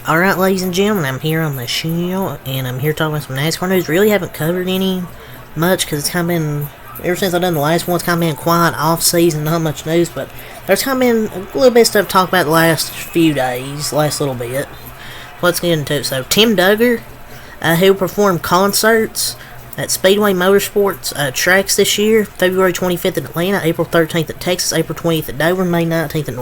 Alright, ladies and gentlemen, I'm here on the show, and I'm here talking about some NASCAR news. Really haven't covered any much, because it's kind of been, ever since I've done the last one, it's kind of been quiet, off-season, not much news, but there's kind of been a little bit of stuff to talk about the last few days, last little bit. Let's get into it. So, Tim Duggar, who performed concerts at Speedway Motorsports tracks this year, February 25th at Atlanta, April 13th at Texas, April 20th at Dover, May 19th at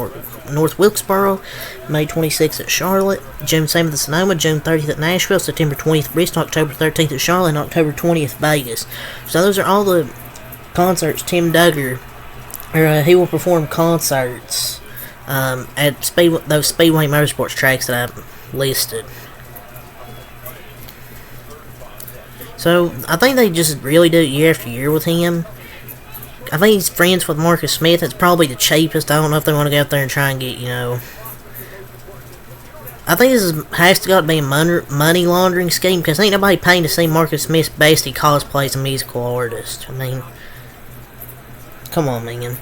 North Wilkesboro, May 26th at Charlotte, June 7th at Sonoma, June 30th at Nashville, September 20th at Bristol, October 13th at Charlotte, and October 20th Vegas. So those are all the concerts Tim Duggar, he will perform concerts at those Speedway Motorsports tracks that I've listed. So, I think they just really do it year after year with him. I think he's friends with Marcus Smith. It's probably the cheapest. I don't know if they want to go out there and try and get, I think this has to be a money laundering scheme, because ain't nobody paying to see Marcus Smith's bestie cosplay as a musical artist. I mean, come on, man.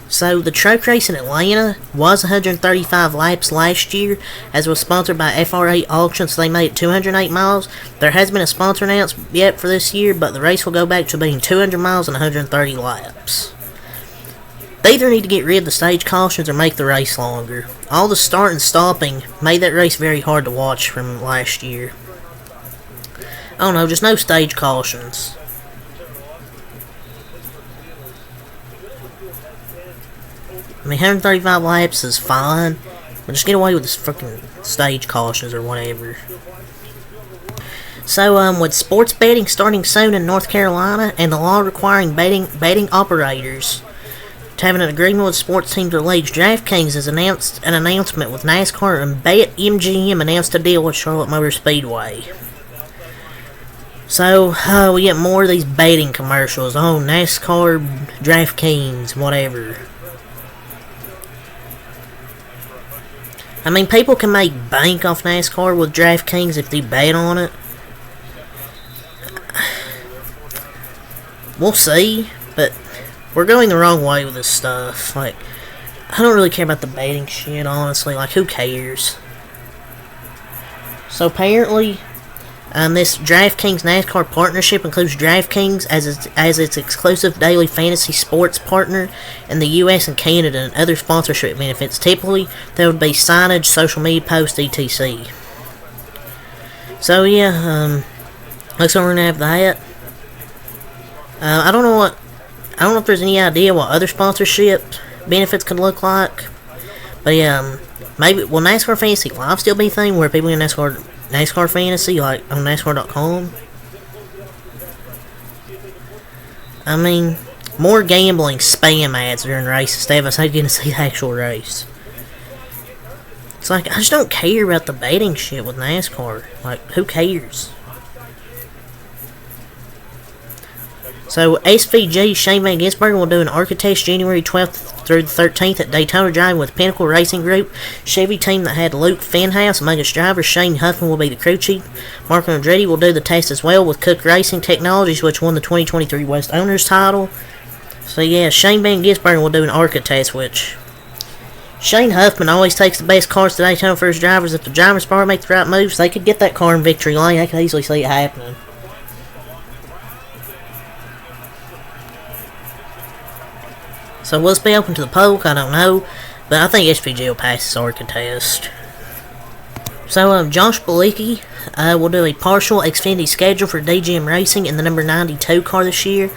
So, the truck race in Atlanta was 135 laps last year, as it was sponsored by FRA Auction, so they made it 208 miles. There hasn't been a sponsor announced yet for this year, but the race will go back to being 200 miles and 130 laps. They either need to get rid of the stage cautions or make the race longer. All the start and stopping made that race very hard to watch from last year. I don't know, just no stage cautions. I mean, 135 laps is fine, but just get away with this freaking stage cautions or whatever. So, with sports betting starting soon in North Carolina, and the law requiring betting operators to have an agreement with sports teams or leagues, DraftKings has announced an announcement with NASCAR, and BetMGM announced a deal with Charlotte Motor Speedway. So, we get more of these betting commercials. Oh, NASCAR, DraftKings, whatever. I mean, people can make bank off NASCAR with DraftKings if they bet on it. We'll see, but we're going the wrong way with this stuff. Like, I don't really care about the betting shit, honestly. Like, who cares? So, apparently, this DraftKings NASCAR partnership includes DraftKings as its exclusive daily fantasy sports partner in the U.S. and Canada, and other sponsorship benefits. Typically, there would be signage, social media posts, etc. So yeah, looks like we're gonna have that. I don't know if there's any idea what other sponsorship benefits could look like, but yeah, maybe will NASCAR Fantasy Live still be a thing where people in NASCAR Fantasy, like on NASCAR.com. I mean, more gambling spam ads during races instead of us getting to see the actual race. It's like, I just don't care about the betting shit with NASCAR. Like, who cares? So, SVG Shane Van Gisbergen will do an ARCA test January 12th through the 13th at Daytona driving with Pinnacle Racing Group, Chevy team that had Luke Fenhouse among its drivers. Shane Huffman will be the crew chief. Marco Andretti will do the test as well with Cook Racing Technologies, which won the 2023 West Owners title. So yeah, Shane Van Gisbergen will do an ARCA test, which Shane Huffman always takes the best cars to Daytona for his drivers. If the drivers bar make the right moves, they could get that car in victory lane. I could easily see it happening. So will this be open to the public? I don't know, but I think SVG will pass this ARCA test. So Josh Bilicki will do a partial Xfinity schedule for DGM Racing in the number 92 car this year.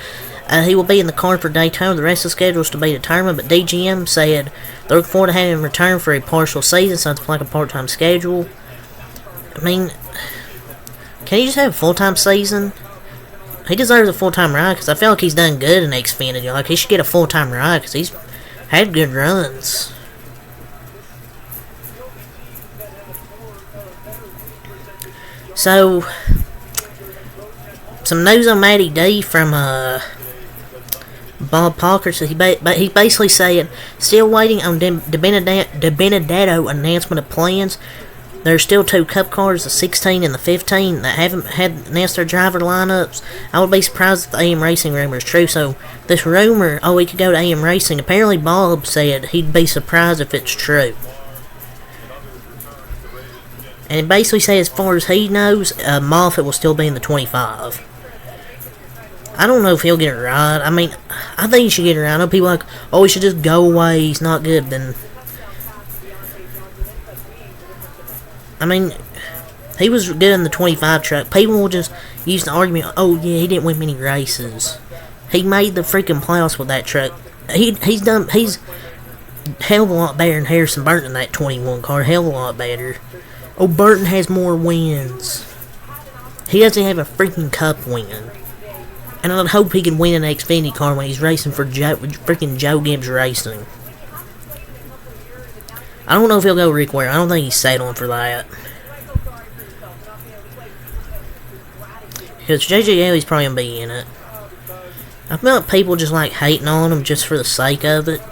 He will be in the car for Daytona. The rest of the schedule is to be determined, but DGM said they're looking forward to having him return for a partial season, so it's like a part-time schedule. I mean, can you just have a full-time season? He deserves a full-time ride, because I feel like he's done good in Xfinity. Like, he should get a full-time ride, because he's had good runs. So, some news on Matty D from Bob Parker. So he basically said, still waiting on De Benedetto announcement of plans. There's still two Cup cars, the 16 and the 15, that haven't had announced their driver lineups. I would be surprised if the AM Racing rumor is true. So, this rumor, we could go to AM Racing. Apparently, Bob said he'd be surprised if it's true. And basically say, as far as he knows, Moffat will still be in the 25. I don't know if he'll get it right. I mean, I think he should get it right. I know people are like, oh, he should just go away, he's not good. Then, I mean, he was good in the 25 truck. People will just use the argument, oh yeah, he didn't win many races. He made the freaking playoffs with that truck. He's hell of a lot better than Harrison Burton in that 21 car. Hell of a lot better. Oh, Burton has more wins. He doesn't have a freaking cup win. And I'd hope he can win an Xfinity car when he's racing for freaking Joe Gibbs Racing. I don't know if he'll go Rick Ware. I don't think he's settling for that. Because J.J. Elliott's probably going to be in it. I feel like people just like hating on him just for the sake of it.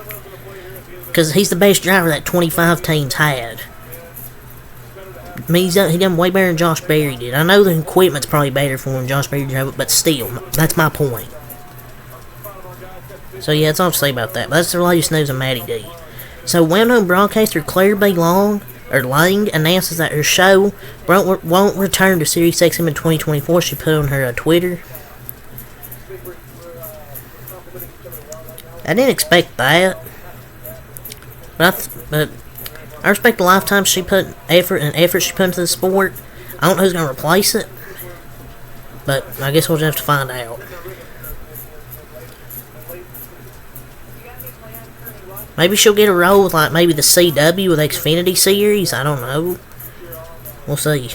Because he's the best driver that 25 teams had. I mean, he done way better than Josh Berry did. I know the equipment's probably better for him than Josh Berry drove it, but still, that's my point. So yeah, that's all to say about that. But that's the latest news on Matty D. So well-known broadcaster Claire B. Lang announces that her show won't return to Sirius XM in 2024. She put on her Twitter. I didn't expect that. But I respect the lifetime she put effort she put into the sport. I don't know who's gonna replace it, but I guess we'll just have to find out. Maybe she'll get a role with like maybe the CW with Xfinity series. I don't know. We'll see.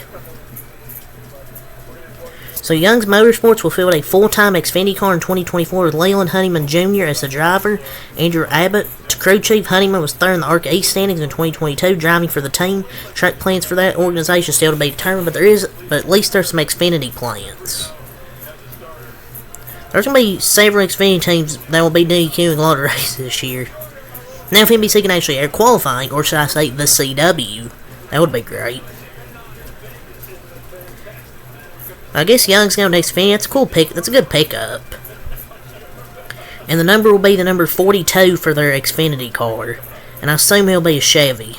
So Young's Motorsports will field a full-time Xfinity car in 2024 with Leland Honeyman Jr. as the driver. Andrew Abbott, crew chief. Honeyman was third in the ARCA East standings in 2022, driving for the team. Track plans for that organization still to be determined, but at least there's some Xfinity plans. There's going to be several Xfinity teams that will be DQing a lot of races this year. Now if NBC can actually air qualifying, or should I say the CW, that would be great. I guess Young's going to Xfinity. That's a cool pick. That's a good pickup. And the number will be the number 42 for their Xfinity car. And I assume he'll be a Chevy.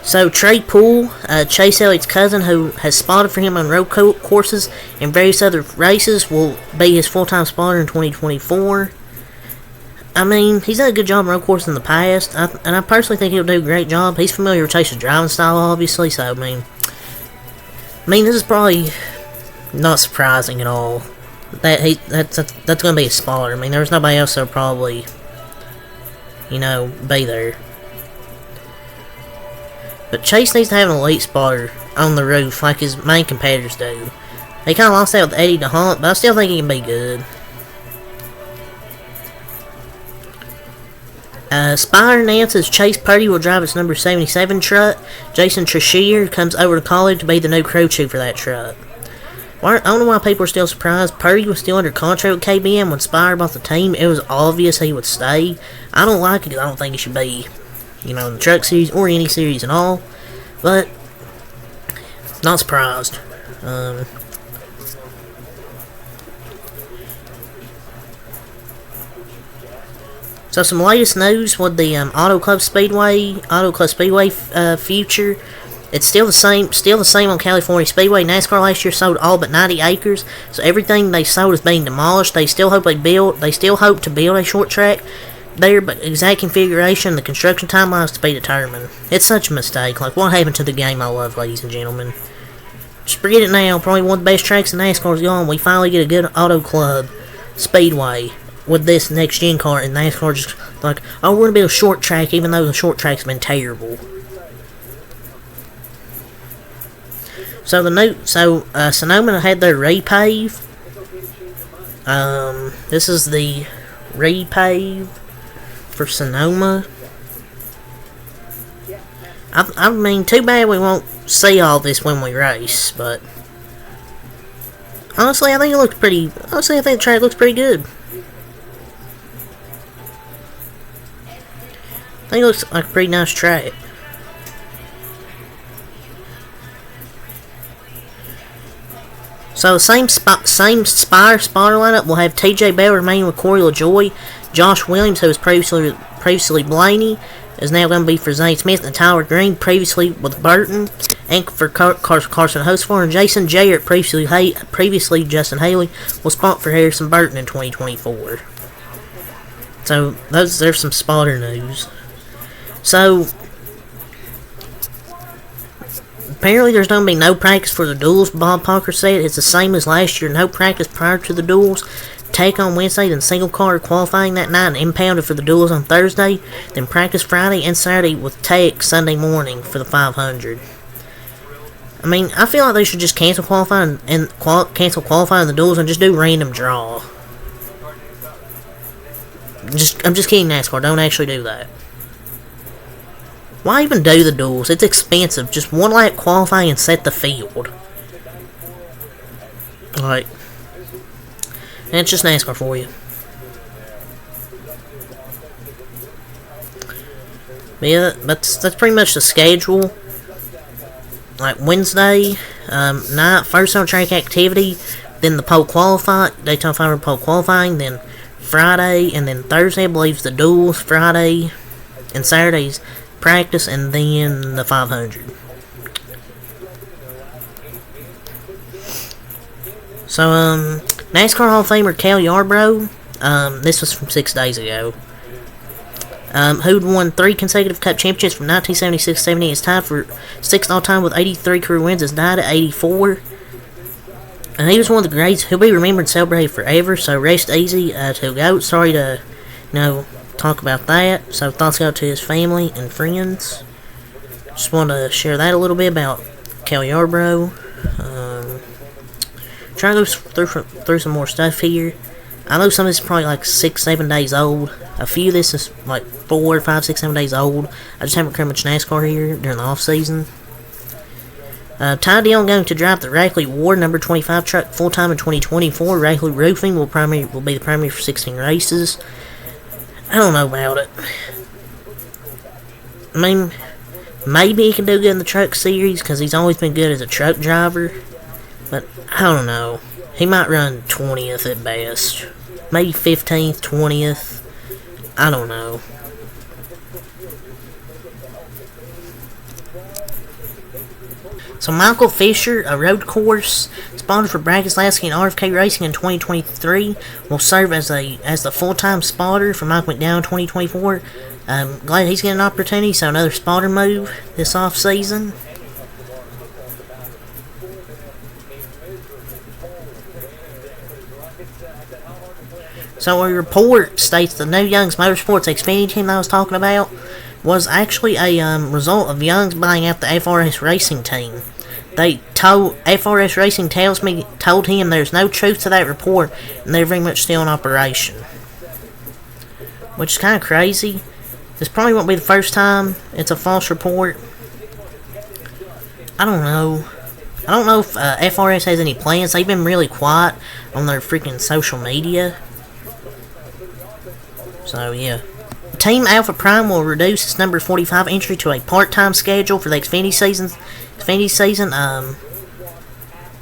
So Trey Poole, Chase Elliott's cousin, who has spotted for him on road courses and various other races, will be his full-time spotter in 2024. I mean, he's done a good job on road courses in the past, and I personally think he'll do a great job. He's familiar with Chase's driving style, obviously, so I mean, this is probably not surprising at all. That's going to be a spotter. I mean, there's nobody else that'll probably, be there. But Chase needs to have an elite spotter on the roof like his main competitors do. He kind of lost that with Eddie DeHunt, but I still think he can be good. Spire announces Chase Purdy will drive its number 77 truck. Jason Treshier comes over to college to be the new crew chief for that truck. I don't know why people are still surprised. Purdy was still under contract with KBM when Spire bought the team. It was obvious he would stay. I don't like it because I don't think he should be, in the truck series or any series at all. But, not surprised. So some latest news with the Auto Club Speedway future. It's still the same on California Speedway. NASCAR last year sold all but 90 acres, so everything they sold is being demolished. They still hope to build a short track there, but exact configuration and the construction timelines to be determined. It's such a mistake. Like, what happened to the game I love, ladies and gentlemen? Just forget it now. Probably one of the best tracks in NASCAR's gone. We finally get a good Auto Club Speedway with this next gen car, and NASCAR just like, oh, we're going to build a short track, even though the short track's been terrible. So Sonoma had their repave. This is the repave for Sonoma. I mean, too bad we won't see all this when we race, but honestly, I think the track looks pretty good. I think it looks like a pretty nice track. So the same Spire spotter lineup will have TJ Bell remaining with Corey LaJoy, Josh Williams, who was previously Blaney, is now going to be for Zane Smith and Tyler Green, previously with Burton, and for Carson Hocevar, and Jason Jarrett, previously Justin Haley, will spot for Harrison Burton in 2024. So there's some spotter news. So apparently there's going to be no practice for the duels, Bob Parker said. It's the same as last year, no practice prior to the duels. Take on Wednesday, then single car qualifying that night and impounded for the duels on Thursday, then practice Friday and Saturday with Tech Sunday morning for the 500. I mean, I feel like they should just cancel qualifying and cancel qualifying the duels and just do random draw. I'm just kidding, NASCAR. Don't actually do that. Why even do the duels? It's expensive. Just one lap qualifying and set the field. Like, and it's just NASCAR for you. But yeah, that's pretty much the schedule. Like Wednesday night, first on track activity, then the pole qualifying, Daytona 500 pole qualifying, then Friday, and then Thursday I believe is the duels, Friday, and Saturday's practice, and then the 500. So NASCAR Hall of Famer Cale Yarborough, this was from 6 days ago, who'd won 3 consecutive Cup championships from 1976-78, is tied for 6th all-time with 83 career wins, has died at 84. And he was one of the greats. He'll be remembered and celebrated forever, so rest easy to GOAT. Sorry to, talk about that. So thoughts go to his family and friends. Just want to share that a little bit about Cale Yarborough. Trying to go through some more stuff here. I know some of this is probably like 6-7 days old. A few of this is like 4, 5, 6, 7 days old. I just haven't covered much NASCAR here during the off season. Ty Dillon going to drive the Rackley Ward number 25 truck full time in 2024. Rackley Roofing will be the primary for 16 races. I don't know about it. I mean, maybe he can do good in the truck series because he's always been good as a truck driver. But I don't know. He might run 20th at best. Maybe 15th, 20th. I don't know. So Michael Fisher, a road course sponsor for Brad Keselowski and RFK Racing in 2023, will serve as the full-time spotter for Mike McDowell in 2024. Glad he's getting an opportunity, so another spotter move this off-season. So a report states the new Young's Motorsports Xfinity team that I was talking about was actually a result of Young's buying out the FRS Racing team. FRS Racing told him there's no truth to that report, and they're very much still in operation. Which is kind of crazy. This probably won't be the first time it's a false report. I don't know. I don't know if FRS has any plans. They've been really quiet on their freaking social media. So, yeah. Team Alpha Prime will reduce its number 45 entry to a part-time schedule for the Xfinity season.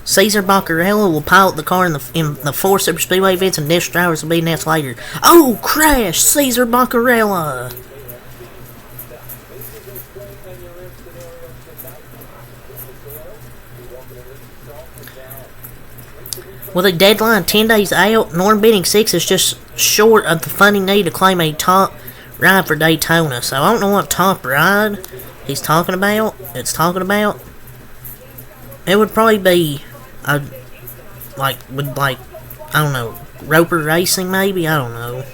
Cesar Baccarella will pilot the car in the 4 Super Speedway events, and additional drivers will be announced later. Oh, crash! Cesar Baccarella! With a deadline 10 days out, Norm Bidding 6 is just short of the funding needed to claim a top ride for Daytona. So I don't know what top ride it's talking about. It would probably be I don't know, Roper Racing maybe, I don't know.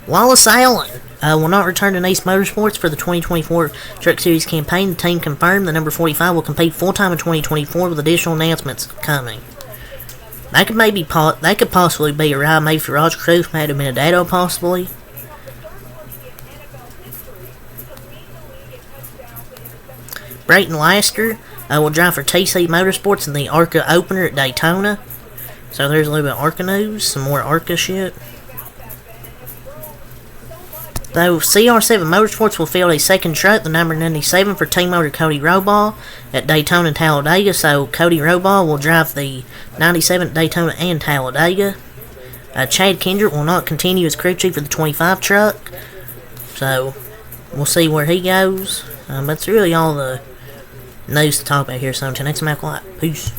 Wallace Allen will not return to Ace Motorsports for the 2024 Truck Series campaign. The team confirmed the number 45 will compete full-time in 2024 with additional announcements coming. That could possibly be a ride maybe for Roger Cruz, Matt Benedetto possibly. Brayton Lasker will drive for TC Motorsports in the ARCA opener at Daytona. So there's a little bit of ARCA news, some more ARCA shit. Though CR7 Motorsports will field a second truck, the number 97 for team owner Cody Robaugh at Daytona and Talladega. So Cody Robaugh will drive the 97 at Daytona and Talladega. Chad Kendrick will not continue as crew chief for the 25 truck, so we'll see where he goes. But that's really all the news to talk about here, so until next time, peace.